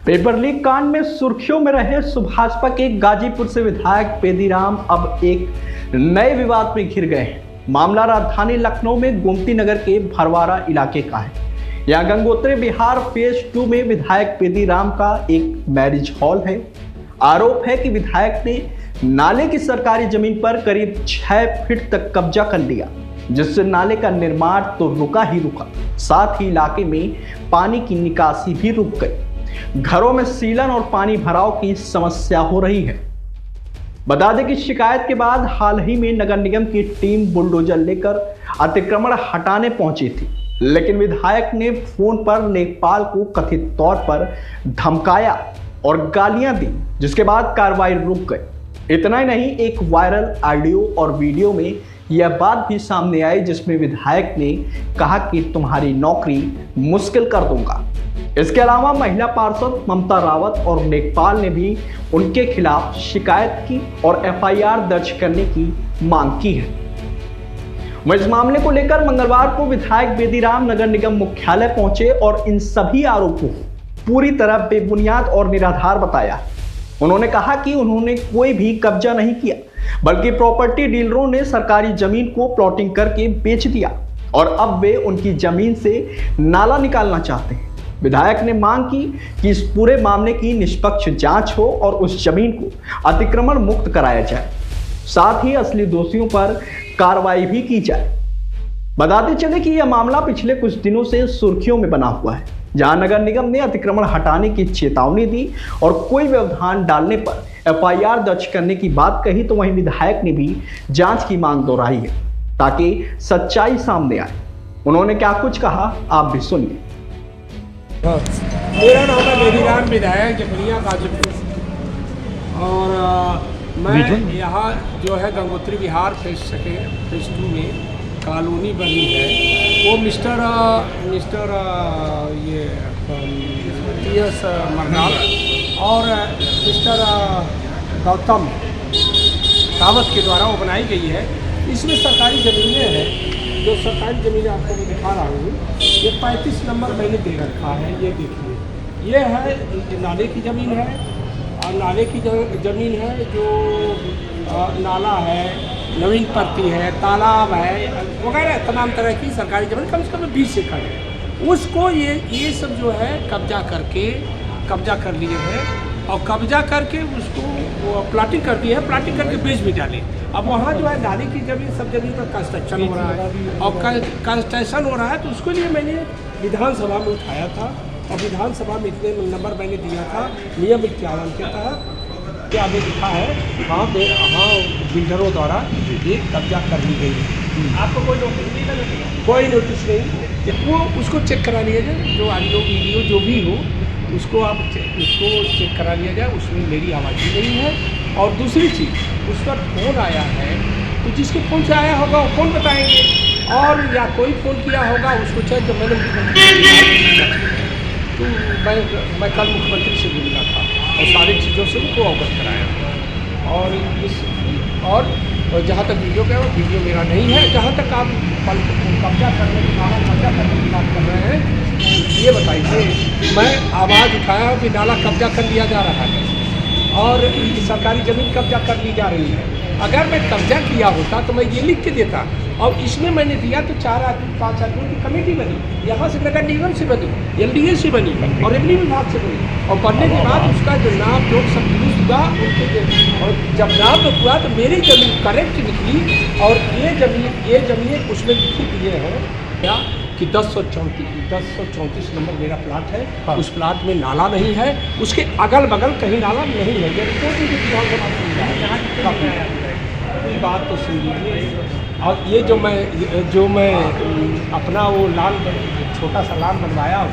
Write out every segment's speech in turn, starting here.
Paper leak कांड में सुर्खियों में रहे भाजपा के गाजीपुर से विधायक पेदीराम अब एक नए विवाद में घिर गए हैं। मामला राजधानी लखनऊ में गोमती नगर के भरवारा इलाके का है। यहाँ गंगोत्री विहार फेज 2 में विधायक पेदीराम का एक मैरिज हॉल है। आरोप है कि विधायक ने नाले की सरकारी जमीन पर करीब 6 फीट तक कब्जा कर लिया, जिससे नाले का निर्माण तो रुका ही रुका, साथ ही इलाके में पानी की निकासी भी रुक गई। घरों में सीलन और पानी भराव की समस्या हो रही है। बता दें कि शिकायत के बाद हाल ही में नगर निगम की टीम बुलडोजर लेकर अतिक्रमण हटाने पहुंची थी, लेकिन विधायक ने फोन पर लेखपाल को कथित तौर पर धमकाया और गालियां दी, जिसके बाद कार्रवाई रुक गई। इतना ही नहीं, एक वायरल ऑडियो और वीडियो में यह बात भी सामने आई जिसमें विधायक ने कहा कि तुम्हारी नौकरी मुश्किल कर दूंगा। इसके अलावा महिला पार्षद ममता रावत और लेखपाल ने भी उनके खिलाफ शिकायत की और एफआईआर दर्ज करने की मांग की है। वह इस मामले को लेकर मंगलवार को विधायक पेदीराम नगर निगम मुख्यालय पहुंचे और इन सभी आरोपों को पूरी तरह बेबुनियाद और निराधार बताया। उन्होंने कहा कि उन्होंने कोई भी कब्जा नहीं किया, बल्कि प्रॉपर्टी डीलरों ने सरकारी जमीन को प्लॉटिंग करके बेच दिया और अब वे उनकी जमीन से नाला निकालना चाहते हैं। विधायक ने मांग की कि इस पूरे मामले की निष्पक्ष जांच हो और उस जमीन को अतिक्रमण मुक्त कराया जाए, साथ ही असली दोषियों पर कार्रवाई भी की जाए। बताते चले कि यह मामला पिछले कुछ दिनों से सुर्खियों में बना हुआ है, जहां नगर निगम ने अतिक्रमण हटाने की चेतावनी दी और कोई व्यवधान डालने पर एफआईआर दर्ज करने की बात कही, तो वहीं विधायक ने भी जांच की मांग दोहराई है ताकि सच्चाई सामने आए। उन्होंने क्या कुछ कहा, आप भी सुनिए। मेरा नाम है पेदीराम, विधायक जखनिया गाजीपुर, और मैं यहाँ जो है गंगोत्री विहार फेज 2 में कॉलोनी बनी है, वो मिस्टर ये टीएस मरनाल और मिस्टर गौतम रावत के द्वारा वो बनाई गई है। इसमें सरकारी ज़मीनें हैं, जो सरकारी ज़मीनें आपको मैं दिखा रहा हूँ। ये 35 नंबर मैंने दे रखा है, ये देखिए, ये है नाले की ज़मीन है और नाले की ज़मीन है जो नाला है, नवीन पट्टी है, तालाब है वगैरह तमाम तरह की सरकारी ज़मीन कम से कम 20 एकड़ है। उसको ये सब जो है कब्जा कर लिए हैं और कब्जा करके उसको वो प्लाटिंग कर दी है, प्लाटिंग करके बेच भी डाले। अब वहाँ जो है नाले की ज़मीन सब जमीन पर कंस्ट्रक्शन हो रहा है और कंस्ट्रक्शन हो रहा है, तो उसके लिए मैंने विधानसभा में उठाया था और विधानसभा में इतने नंबर मैंने दिया था नियम 51 के तहत। क्या आगे लिखा है, हाँ बिल्डरों द्वारा ये कब्जा कर ली गई है। आपको कोई नोटिस नहीं लगा? कोई नोटिस नहीं, वो उसको चेक करा लिया जाए, जो ऑडियो वीडियो जो भी हो उसको चेक करा लिया जाए, उसमें मेरी आवाज़ ही नहीं है। और दूसरी चीज़, उस पर फ़ोन आया है, तो जिसके फ़ोन से आया होगा वो फ़ोन बताएंगे, और या कोई फ़ोन किया होगा उसको चाहे तो मैंने तो मैं कल मुख्यमंत्री से मिला था और सारी चीज़ों से उनको अवगत कराया। और जहाँ तक वीडियो का, वीडियो मेरा नहीं है। जहाँ तक आप कब्जा करने की बात कर रहे हैं, ये बताइए, मैं आवाज़ उठाया कि नाला कब्जा कर लिया जा रहा है और सरकारी ज़मीन कब्जा कर ली जा रही है। अगर मैं कब्जा किया होता तो मैं ये लिख के देता, और इसमें मैंने दिया तो 4 आदमी 5 आदमी की कमेटी बनी, यहाँ से नगर निगम से बनी, एलडीए से बनी और रेवन्यू विभाग से बनी, और बनने के बाद उसका जो नाम जो सब दुरुस्त हुआ उनके, और जब नाम हुआ तो मेरी ज़मीन करेक्ट निकली और ये ज़मीन उसमें लिखी दिए हैं क्या कि 1034 नंबर मेरा प्लाट है। हाँ। उस प्लाट में नाला नहीं है, उसके अगल बगल कहीं नाला नहीं है। ये रिपोर्ट की बात तो सुन लीजिए। और ये जो मैं अपना वो छोटा सा लान बनवाया हूँ,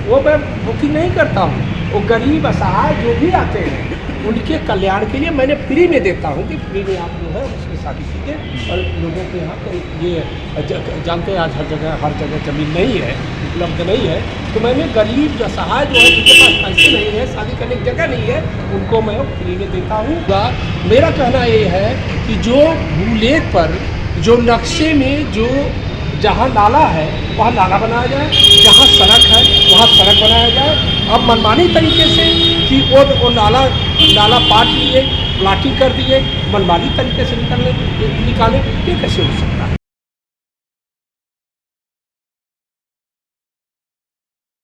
वो मैं बुकिंग नहीं करता हूँ। वो गरीब असहाय जो भी आते हैं उनके कल्याण के लिए मैंने फ्री में देता हूँ कि फ्री में आप जो है उसकी शादी कीजिए। और लोगों के यहाँ तो ये जानते हैं आज हर जगह ज़मीन नहीं है, उपलब्ध नहीं है, तो मैंने गरीब असहाय जो है जिनके पास पैसे नहीं है, शादी करने की जगह नहीं है, उनको मैं फ्री में देता हूँ। मेरा कहना ये है कि जो भूलेख पर जो नक्शे में जो जहाँ नाला है वहाँ नाला बनाया जाए, जहाँ सड़क है वहाँ सड़क बनाया जाए। अब मनमानी तरीके से कि वो नाला पाट लिए, प्लाटिंग कर दिए, मनमानी तरीके से निकाले, ये कैसे हो सकता है?